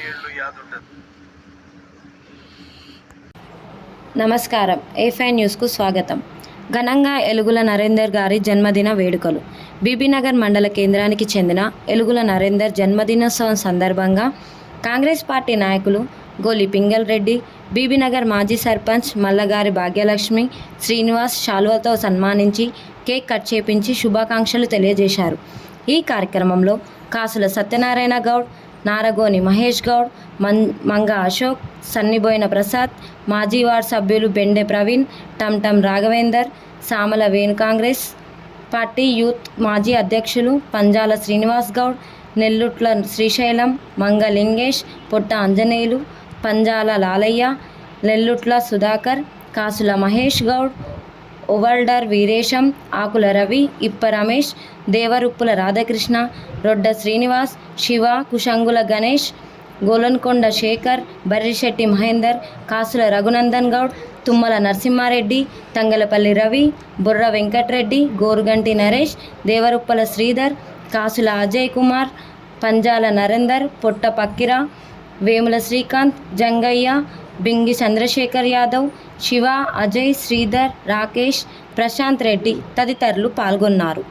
ఏళ్ళు యాదుంటది. నమస్కారం. A5 న్యూస్కు స్వాగతం. ఘనంగా ఎలుగుల నరేందర్ గారి జన్మదిన వేడుకలు. బీబీనగర్ మండల కేంద్రానికి చెందిన ఎలుగుల నరేందర్ జన్మదినోత్సవం సందర్భంగా కాంగ్రెస్ పార్టీ నాయకులు గోలి పింగల్ రెడ్డి, బీబీనగర్ మాజీ సర్పంచ్ మల్లగారి భాగ్యలక్ష్మి, శ్రీనివాస్ శాలువతో సన్మానించి కేక్ కట్ చేపించి శుభాకాంక్షలు తెలియజేశారు. ఈ కార్యక్రమంలో కాసుల సత్యనారాయణ గౌడ్, నారగోని మహేష్ గౌడ్, మంగ అశోక్, సన్నిబోయిన ప్రసాద్, మాజీ వార్డు సభ్యులు బెండె ప్రవీణ్, టంటం రాఘవేందర్, సామల వేణు, కాంగ్రెస్ పార్టీ యూత్ మాజీ అధ్యక్షులు పంజాల శ్రీనివాస్ గౌడ్, నెల్లుట్ల శ్రీశైలం, మంగ లింగేష్, పొట్ట ఆంజనేయులు, పంజాల లాలయ్య, నెల్లుట్ల సుధాకర్, కాసుల మహేష్ గౌడ్, ఓవల్డర్ వీరేశం, ఆకుల రవి, ఇప్ప రమేష్, దేవరుప్పుల రాధాకృష్ణ, రొడ్డ శ్రీనివాస్, శివ, కుషంగుల గణేష్, గోలన్కొండ శేఖర్, బర్రిశెట్టి మహేందర్, కాసుల రఘునందన్ గౌడ్, తుమ్మల నరసింహారెడ్డి, తంగలపల్లి రవి, బుర్ర వెంకట్రెడ్డి, గోరుగంటి నరేష్, దేవరుప్పల శ్రీధర్, కాసుల అజయ్ కుమార్, పంజాల నరేందర్, పొట్ట పక్కిర, వేముల శ్రీకాంత్, జంగయ్య, బింగి చంద్రశేఖర్ యాదవ్, శివ, అజయ్, శ్రీధర్, రాకేష్, ప్రశాంత్ రెడ్డి తదితరులు పాల్గొన్నారు.